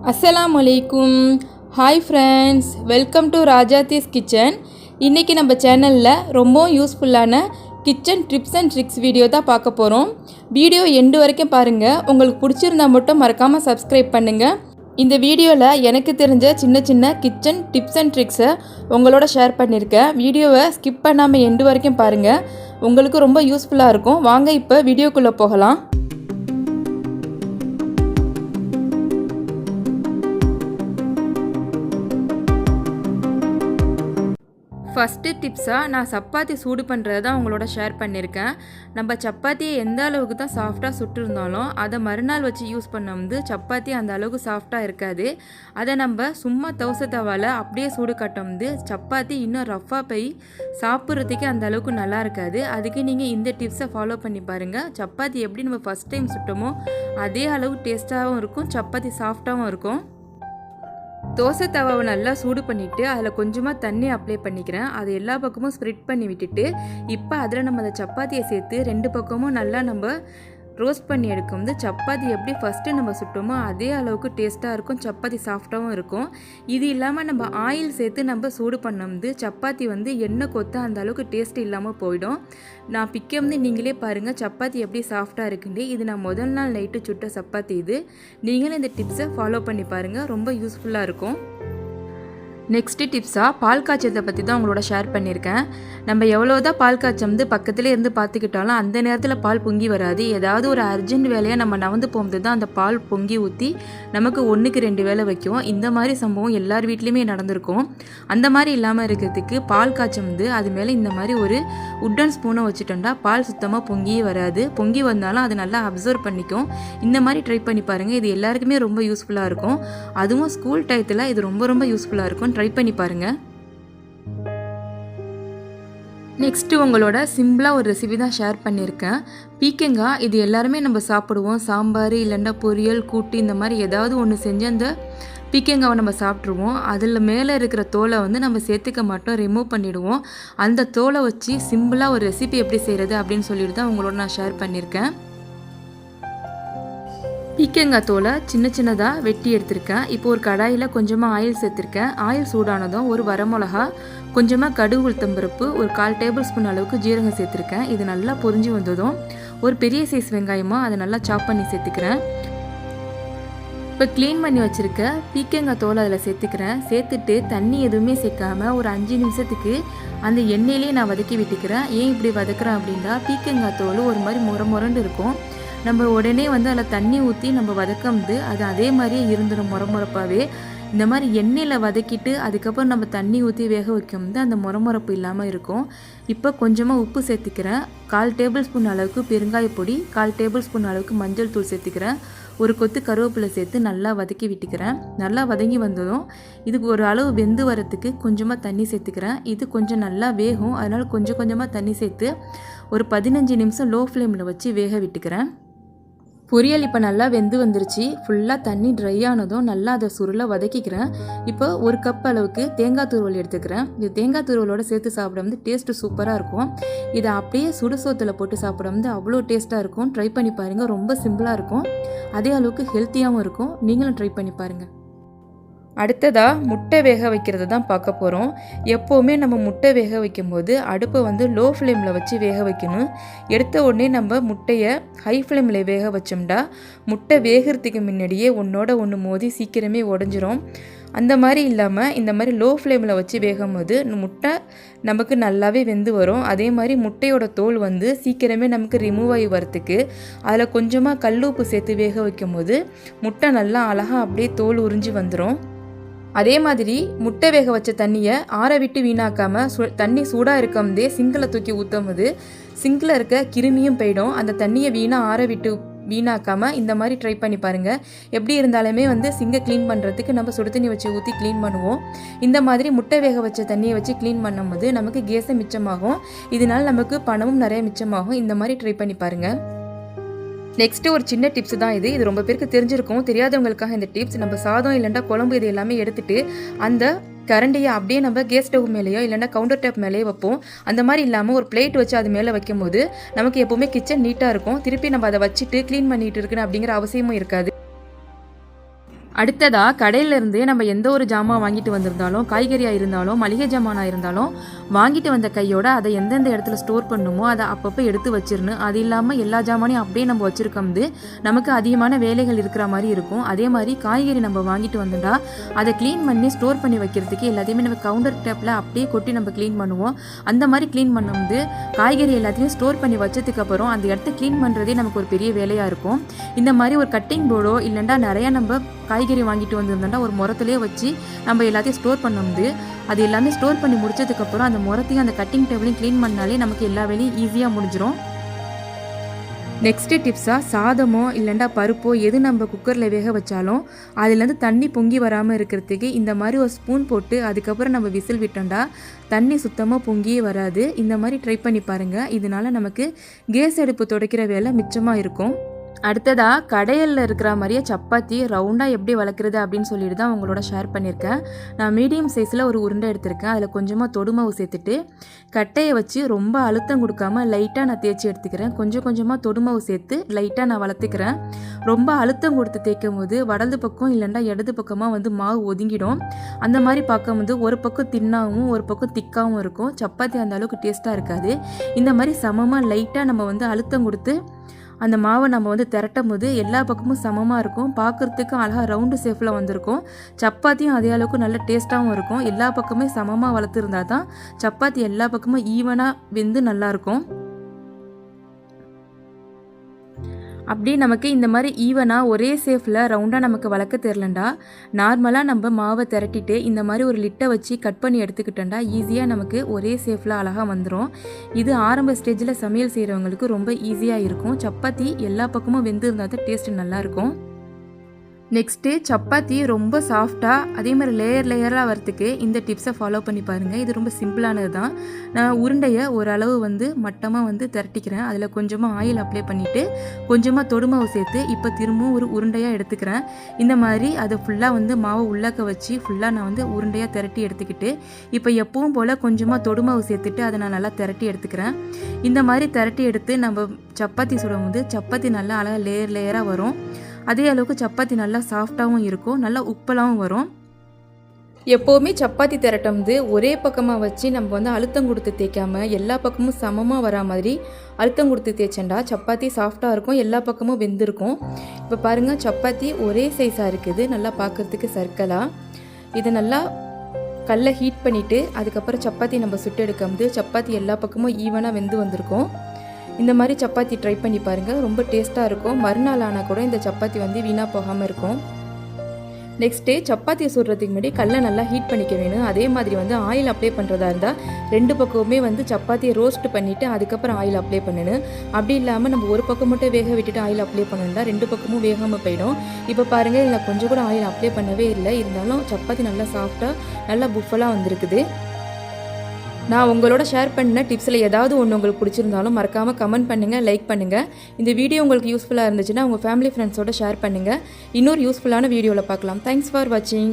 அஸ்ஸலாமு அலைக்கும். Hi friends, welcome to Rajathi's kitchen. இன்றைக்கி நம்ம சேனலில் ரொம்பவும் யூஸ்ஃபுல்லான kitchen tips and tricks video தான் பார்க்க போகிறோம். வீடியோ எண்டு வரைக்கும் பாருங்கள். உங்களுக்கு பிடிச்சிருந்தா மட்டும் மறக்காமல் சப்ஸ்கிரைப் பண்ணுங்கள். இந்த வீடியோவில் எனக்கு தெரிஞ்ச சின்ன சின்ன கிச்சன் டிப்ஸ் அண்ட் ட்ரிக்ஸை உங்களோட ஷேர் பண்ணியிருக்கேன். வீடியோவை ஸ்கிப் பண்ணாமல் எண்டு வரைக்கும் பாருங்கள். உங்களுக்கு ரொம்ப யூஸ்ஃபுல்லாக இருக்கும். வாங்க இப்போ வீடியோக்குள்ளே போகலாம். ஃபஸ்ட்டு டிப்ஸாக நான் சப்பாத்தி சூடு பண்ணுறது தான் உங்களோட ஷேர் பண்ணியிருக்கேன். நம்ம சப்பாத்தியை எந்த அளவுக்கு தான் சாஃப்டாக சுட்டுருந்தாலும் அதை மறுநாள் வச்சு யூஸ் பண்ண சப்பாத்தி அந்த அளவுக்கு சாஃப்டாக இருக்காது. அதை நம்ம சும்மா தோசை தவாவில் அப்படியே சூடு கட்ட சப்பாத்தி இன்னும் ரஃப்பாக போய் சாப்பிட்றதுக்கு அந்த அளவுக்கு நல்லா இருக்காது. அதுக்கு நீங்கள் இந்த டிப்ஸை ஃபாலோ பண்ணி பாருங்கள். சப்பாத்தி எப்படி நம்ம ஃபஸ்ட் டைம் சுட்டோமோ அதே அளவு டேஸ்ட்டாகவும் இருக்கும், சப்பாத்தி சாஃப்டாகவும் இருக்கும். தோசை தவாவை நல்லா சூடு பண்ணிவிட்டு அதில் கொஞ்சமாக தண்ணி அப்ளை பண்ணிக்கிறேன். அதை எல்லா பக்கமும் ஸ்ப்ரெட் பண்ணி விட்டுட்டு இப்போ அதில் நம்ம அந்த சப்பாத்தியை சேர்த்து ரெண்டு பக்கமும் நல்லா நம்ம ரோஸ்ட் பண்ணி எடுக்கும். சப்பாத்தி எப்படி ஃபஸ்ட்டு நம்ம சுட்டோமோ அதே அளவுக்கு டேஸ்ட்டாக இருக்கும், சப்பாத்தி சாஃப்டாகவும் இருக்கும். இது இல்லாமல் நம்ம ஆயில் சேர்த்து நம்ம சூடு பண்ண சப்பாத்தி எண்ணெய் கொத்த அந்த அளவுக்கு டேஸ்ட் இல்லாமல் போயிடும். நான் பிக்க நீங்களே பாருங்கள் சப்பாத்தி எப்படி சாஃப்டாக இருக்குண்டு. இது நான் முதல் நாள் நைட்டு சுட்ட சப்பாத்தி. இது நீங்களும் இந்த டிப்ஸை ஃபாலோ பண்ணி பாருங்கள், ரொம்ப யூஸ்ஃபுல்லாக இருக்கும். நெக்ஸ்ட்டு டிப்ஸாக பால் காய்ச்சதை பற்றி தான் உங்களோட ஷேர் பண்ணியிருக்கேன். நம்ம எவ்வளோதான் பால் காய்ச்சம் பக்கத்துலேயே இருந்து பார்த்துக்கிட்டாலும் அந்த நேரத்தில் பால் பொங்கி வராது. ஏதாவது ஒரு அர்ஜென்ட் வேலையாக நம்ம நவந்து போகும்போது தான் அந்த பால் பொங்கி ஊற்றி நமக்கு 1க்கு 2 வேலை வைக்கும். இந்த மாதிரி சம்பவம் எல்லார் வீட்லேயுமே நடந்திருக்கும். அந்த மாதிரி இல்லாமல் இருக்கிறதுக்கு பால் காய்ச்சம் அது மேலே இந்த மாதிரி ஒரு உட்டன் ஸ்பூனை வச்சுட்டோம்னா பால் சுத்தமாக பொங்கியே வராது. பொங்கி வந்தாலும் அதை நல்லா அப்சர்வ் பண்ணிக்கும். இந்த மாதிரி ட்ரை பண்ணி பாருங்கள். இது எல்லாருக்குமே ரொம்ப யூஸ்ஃபுல்லாக இருக்கும். அதுவும் ஸ்கூல் டயத்தில் இது ரொம்ப ரொம்ப யூஸ்ஃபுல்லாக இருக்கும். ட்ரை பண்ணி பாருங்கள். நெக்ஸ்ட்டு உங்களோட சிம்பிளாக ஒரு ரெசிபி தான் ஷேர் பண்ணியிருக்கேன். பீக்கங்காய் இது எல்லாருமே நம்ம சாப்பிடுவோம். சாம்பார் இல்லைன்னா பொரியல், கூட்டு இந்த மாதிரி ஏதாவது ஒன்று செஞ்சு அந்த பீக்கங்காவை நம்ம சாப்பிட்ருவோம். அதில் மேலே இருக்கிற தோலை நம்ம சேர்த்துக்க மாட்டோம், ரிமூவ் பண்ணிவிடுவோம். அந்த தோலை வச்சு சிம்பிளாக ஒரு ரெசிபி எப்படி செய்கிறது அப்படின்னு சொல்லிட்டு தான் உங்களோட நான் ஷேர் பண்ணியிருக்கேன். பீக்கங்காய் தோலை சின்ன சின்னதாக வெட்டி எடுத்திருக்கேன். இப்போ ஒரு கடாயில் கொஞ்சமாக ஆயில் சேர்த்துருக்கேன். ஆயில் சூடானதும் ஒரு வரமிளகா, கொஞ்சமாக கடுகு, உளுத்தம்பருப்பு, ஒரு 1/4 டேபிள் ஸ்பூன் அளவுக்கு ஜீரகம் சேர்த்துருக்கேன். இது நல்லா பொரிஞ்சு வந்ததும் ஒரு பெரிய சைஸ் வெங்காயமாக அதை நல்லா சாப் பண்ணி சேர்த்துக்கிறேன். இப்போ க்ளீன் பண்ணி வச்சுருக்க பீக்கங்காய் தோலை அதில் சேர்த்துக்கிறேன். சேர்த்துட்டு தண்ணி எதுவுமே சேர்க்காமல் ஒரு 5 நிமிஷத்துக்கு அந்த எண்ணெயிலே நான் வதக்கி விட்டுக்கிறேன். ஏன் இப்படி வதக்குறேன் அப்படின்னா பீக்கங்காய் தோல் ஒரு மாதிரி முரண்டு இருக்கும். நம்ம உடனே அதில் தண்ணி ஊற்றி நம்ம வதக்கம்து அது அதே மாதிரியே இருந்துடும் முறப்பாகவே. இந்த மாதிரி எண்ணெயில் வதக்கிட்டு அதுக்கப்புறம் நம்ம தண்ணி ஊற்றி வேக வைக்கும்போது அந்த முறப்பு இல்லாமல் இருக்கும். இப்போ கொஞ்சமாக உப்பு சேர்த்துக்கிறேன். 1/4 டேபிள் ஸ்பூன் அளவுக்கு பெருங்காய பொடி, 1/4 டேபிள் ஸ்பூன் அளவுக்கு மஞ்சள் தூள் சேர்த்துக்கிறேன். ஒரு கொத்து கருவேப்பிலை சேர்த்து நல்லா வதக்கி விட்டுக்கிறேன். நல்லா வதங்கி வந்ததும் இதுக்கு ஒரு அளவு வெந்து வரத்துக்கு கொஞ்சமாக தண்ணி சேர்த்துக்கிறேன். இது கொஞ்சம் நல்லா வேகும், அதனால் கொஞ்சம் கொஞ்சமாக தண்ணி சேர்த்து ஒரு 15 நிமிஷம் லோ ஃப்ளேமில் வச்சு வேக விட்டுக்கிறேன். பொரியல் இப்போ நல்லா வெந்து வந்துருச்சு. ஃபுல்லாக தண்ணி ட்ரை ஆனதும் நல்லா அதை சுருளை வதக்கிக்கிறேன். இப்போ 1 கப் அளவுக்கு தேங்காய் துருவல் எடுத்துக்கிறேன். இது தேங்காய் துருவலோட சேர்த்து சாப்பிட டேஸ்ட்டு சூப்பராக இருக்கும். இதை அப்படியே சுடு சோத்தில் போட்டு சாப்பிட அவ்வளோ டேஸ்ட்டாக இருக்கும். ட்ரை பண்ணி பாருங்கள். ரொம்ப சிம்பிளாக இருக்கும், அதே அளவுக்கு ஹெல்த்தியாகவும் இருக்கும். நீங்களும் ட்ரை பண்ணி பாருங்கள். அடுத்ததாக முட்டை வேக வைக்கிறது தான் பார்க்க போகிறோம். எப்போவுமே நம்ம முட்டை வேக வைக்கும்போது அடுப்பை லோ ஃப்ளேமில் வச்சு வேக வைக்கணும். எடுத்த உடனே நம்ம முட்டையை ஹை ஃப்ளேமில் வேக வச்சோம்னா முட்டை வேகிறதுக்கு முன்னாடியே ஒன்றோட ஒன்று மோதி சீக்கிரமே உடஞ்சிரும். அந்த மாதிரி இல்லாமல் இந்த மாதிரி லோ ஃப்ளேமில் வச்சு வேகும் போது முட்டை நமக்கு நல்லாவே வெந்து வரும். அதே மாதிரி முட்டையோட தோல் சீக்கிரமே நமக்கு ரிமூவ் ஆகி வரத்துக்கு அதில் கொஞ்சமாக கல்லுப்பு சேர்த்து வேக வைக்கும் போது முட்டை நல்லா அழகாக அப்படியே தோல் உறிஞ்சி வந்துடும். அதே மாதிரி முட்டை வேக வச்ச தண்ணியை ஆற விட்டு வீணாக்காமல் தண்ணி சூடாக இருக்கும்போதே சிங்கில் தூக்கி ஊற்றும் போது சிங்கில் இருக்க கிருமியும் போயிடும். அந்த தண்ணியை ஆற விட்டு வீணாக்காமல் இந்த மாதிரி ட்ரை பண்ணி பாருங்கள். எப்படி இருந்தாலுமே சிங்கை க்ளீன் பண்ணுறதுக்கு நம்ம சுடு தண்ணி வச்சு ஊற்றி க்ளீன் பண்ணுவோம். இந்த மாதிரி முட்டை வேக வச்ச தண்ணியை வச்சு க்ளீன் பண்ணும்போது நமக்கு கேஸை மிச்சமாகும். இதனால் நமக்கு பணமும் நிறைய மிச்சமாகும். இந்த மாதிரி ட்ரை பண்ணி பாருங்கள். நெக்ஸ்ட்டு ஒரு சின்ன டிப்ஸ் தான் இது. இது ரொம்ப பேருக்கு தெரிஞ்சிருக்கும். தெரியாதவங்களுக்காக இந்த டிப்ஸ். நம்ம சாதம் இல்லைன்னா குழம்பு இது எல்லாமே எடுத்துகிட்டு அந்த கரண்டியை அப்படியே நம்ம கேஸ் ஸ்டவ் மேலேயோ இல்லைன்னா கவுண்டர் டாப் மேலேயோ வைப்போம். அந்த மாதிரி இல்லாமல் ஒரு பிளேட் வச்சு அது மேலே வைக்கும் போது நமக்கு எப்போவுமே கிச்சன் நீட்டாக இருக்கும். திருப்பி நம்ம அதை வச்சுட்டு க்ளீன் பண்ணிட்டு இருக்குன்னு அப்படிங்கிற அவசியமும் இருக்காது. அடுத்ததாக கடையிலேருந்து நம்ம எந்த ஒரு ஜாமான் வாங்கிட்டு வந்திருந்தாலும், காய்கறியாக இருந்தாலும், மளிகை ஜாமானாக இருந்தாலும் வாங்கிட்டு வந்த கையோட அதை எந்தெந்த இடத்துல ஸ்டோர் பண்ணுமோ அதை அப்பப்போ எடுத்து வச்சிடணும். அது இல்லாமல் எல்லா ஜாமானையும் அப்படியே நம்ம வச்சுருக்கோம்து நமக்கு அதிகமான வேலைகள் இருக்கிற மாதிரி இருக்கும். அதே மாதிரி காய்கறி நம்ம வாங்கிட்டு வந்துட்டா அதை க்ளீன் பண்ணி ஸ்டோர் பண்ணி வைக்கிறதுக்கு எல்லாத்தையுமே நம்ம கவுண்டர் டேப்பில் அப்படியே கொட்டி நம்ம க்ளீன் பண்ணுவோம். அந்த மாதிரி க்ளீன் பண்ணும்போது காய்கறி எல்லாத்தையும் ஸ்டோர் பண்ணி வச்சதுக்கப்புறம் அந்த இடத்த க்ளீன் பண்ணுறதே நமக்கு ஒரு பெரிய வேலையாக இருக்கும். இந்த மாதிரி ஒரு கட்டிங் போர்டோ இல்லைன்னா நிறையா நம்ம காய்கறி வாங்கிட்டு வந்திருந்தோம்னா ஒரு முறத்துலேயே வச்சு நம்ம எல்லாத்தையும் ஸ்டோர் பண்ணும்போது அது எல்லாமே ஸ்டோர் பண்ணி முடிச்சதுக்கப்புறம் அந்த முறத்தையும் அந்த கட்டிங் டேபிளையும் க்ளீன் பண்ணாலே நமக்கு எல்லா வேலையும் ஈஸியாக முடிஞ்சிடும். நெக்ஸ்ட்டு டிப்ஸாக சாதமோ இல்லைண்டா பருப்போ எது நம்ம குக்கரில் வேக வச்சாலும் அதுலேருந்து தண்ணி பொங்கி வராமல் இருக்கிறதுக்கு இந்த மாதிரி ஒரு ஸ்பூன் போட்டு அதுக்கப்புறம் நம்ம விசில் விட்டோம்டா தண்ணி சுத்தமாக பொங்கியே வராது. இந்த மாதிரி ட்ரை பண்ணி பாருங்கள். இதனால் நமக்கு கேஸ் அடுப்பு துடைக்கிற வேலை மிச்சமாக இருக்கும். அடுத்ததாக கடையில் இருக்கிற மாதிரியே சப்பாத்தி ரவுண்டாக எப்படி வளர்க்குறது அப்படின்னு சொல்லிட்டு தான் உங்களோட ஷேர் பண்ணியிருக்கேன். நான் மீடியம் சைஸில் ஒரு உருண்டை எடுத்திருக்கேன். அதில் கொஞ்சமாக தொடுமாவு சேர்த்துட்டு கட்டையை வச்சு ரொம்ப அழுத்தம் கொடுக்காம லைட்டாக நான் தேய்ச்சி எடுத்துக்கிறேன். கொஞ்சம் கொஞ்சமாக தொடுமாவு சேர்த்து லைட்டாக நான் வளர்த்துக்கிறேன். ரொம்ப அழுத்தம் கொடுத்து தேய்க்கும் போது வலது பக்கம் இல்லைன்னா இடது பக்கமாக மாவு ஒதுங்கிடும். அந்த மாதிரி பார்க்கும்போது ஒரு பக்கம் தின்னாகவும் ஒரு பக்கம் திக்காகவும் இருக்கும். சப்பாத்தி அந்த அளவுக்கு டேஸ்ட்டாக இருக்காது. இந்த மாதிரி சமமாக லைட்டாக நம்ம அழுத்தம் கொடுத்து அந்த மாவை நம்ம திரட்டும் போது எல்லா பக்கமும் சமமாக இருக்கும். பார்க்குறதுக்கு அழகாக ரவுண்டு ஷேப்பில் வந்திருக்கும். சப்பாத்தியும் அதே அளவுக்கு நல்ல டேஸ்ட்டாகவும் இருக்கும். எல்லா பக்கமே சமமாக வளர்த்துருந்தா தான் சப்பாத்தி எல்லா பக்கமும் ஈவனாக வெந்து நல்லாயிருக்கும். அப்படி நமக்கு இந்த மாதிரி ஈவனாக ஒரே சேஃபில் ரவுண்டாக நமக்கு வளர்க்க தெரிலண்டா நார்மலாக நம்ம மாவை திரட்டிட்டு இந்த மாதிரி ஒரு லிட்டை வச்சு கட் பண்ணி எடுத்துக்கிட்டோண்டா ஈஸியாக நமக்கு ஒரே சேஃபில் அழகாக வந்துடும். இது ஆரம்ப ஸ்டேஜில் சமையல் செய்கிறவங்களுக்கு ரொம்ப ஈஸியாக இருக்கும். சப்பாத்தி எல்லா பக்கமும் வெந்து இருந்தால் தான் டேஸ்ட்டு நல்லாயிருக்கும். நெக்ஸ்ட்டு சப்பாத்தி ரொம்ப சாஃப்டாக அதே மாதிரி லேயராக வரத்துக்கு இந்த டிப்ஸை ஃபாலோ பண்ணி பாருங்கள். இது ரொம்ப சிம்பிளானது தான். நான் உருண்டையை ஓரளவு மட்டமாக திரட்டிக்கிறேன். அதில் கொஞ்சமாக ஆயில் அப்ளை பண்ணிவிட்டு கொஞ்சமாக தொடுமாவு சேர்த்து இப்போ திரும்பவும் ஒரு உருண்டையாக எடுத்துக்கிறேன். இந்த மாதிரி அதை ஃபுல்லாக மாவை உள்ளக்க வச்சு ஃபுல்லாக நான் உருண்டையாக திரட்டி எடுத்துக்கிட்டு இப்போ எப்பவும் போல் கொஞ்சமாக தொடுமாவு சேர்த்துட்டு அதை நான் நல்லா திரட்டி எடுத்துக்கிறேன். இந்த மாதிரி திரட்டி எடுத்து நம்ம சப்பாத்தி சுடும்போது சப்பாத்தி நல்லா அழகாக லேயராக வரும். அதே அளவுக்கு சப்பாத்தி நல்லா சாஃப்டாகவும் இருக்கும். நல்லா உப்பலாகவும் வரும். எப்போவுமே சப்பாத்தி திரட்டம் ஒரே பக்கமாக வச்சு நம்ம அழுத்தம் கொடுத்து தேய்க்காம எல்லா பக்கமும் சமமாக வரா மாதிரி அழுத்தம் கொடுத்து தேய்ச்சண்டா சப்பாத்தி சாஃப்டாக இருக்கும். எல்லா பக்கமும் வெந்திருக்கும். இப்போ பாருங்கள் சப்பாத்தி ஒரே சைஸாக இருக்குது. நல்லா பார்க்குறதுக்கு சர்க்கலாக இதை நல்லா கல்லை ஹீட் பண்ணிவிட்டு அதுக்கப்புறம் சப்பாத்தி நம்ம சுட்டு எடுக்கும்போது சப்பாத்தி எல்லா பக்கமும் ஈவனாக வெந்து வந்திருக்கும். இந்த மாதிரி சப்பாத்தி ட்ரை பண்ணி பாருங்கள். ரொம்ப டேஸ்ட்டாக இருக்கும். மறுநாள் ஆனால் கூட இந்த சப்பாத்தி வீணாக போகாமல் இருக்கும். நெக்ஸ்ட்டு சப்பாத்தியை சுடுறதுக்கு முன்னாடி கல்லை நல்லா ஹீட் பண்ணிக்க வேணும். அதே மாதிரி ஆயில் அப்ளை பண்ணுறதா இருந்தால் ரெண்டு பக்கமுமே சப்பாத்தியை ரோஸ்ட் பண்ணிவிட்டு அதுக்கப்புறம் ஆயில் அப்ளை பண்ணணும். அப்படி இல்லாமல் நம்ம ஒரு பக்கம் மட்டும் வேக விட்டுட்டு ஆயில் அப்ளை பண்ணணும்னா ரெண்டு பக்கமும் வேகாமல் போயிடும். இப்போ பாருங்கள் இதில் கொஞ்சம் கூட ஆயில் அப்ளை பண்ணவே இல்லை. இருந்தாலும் சப்பாத்தி நல்லா சாஃப்டாக நல்லா புஃபலாக வந்திருக்குது. நான் உங்களோட ஷேர் பண்ண டிப்ஸில் ஏதாவது ஒன்று உங்களுக்கு பிடிச்சிருந்தாலும் மறக்காமல் கமெண்ட் பண்ணுங்கள், லைக் பண்ணுங்கள். இந்த வீடியோ உங்களுக்கு யூஸ்ஃபுல்லாக இருந்துச்சுன்னா உங்கள் ஃபேமிலி ஃப்ரெண்ட்ஸோட ஷேர் பண்ணுங்கள். இன்னொரு யூஸ்ஃபுல்லான வீடியோவில் பார்க்கலாம். தேங்க்ஸ் ஃபார் வாட்சிங்.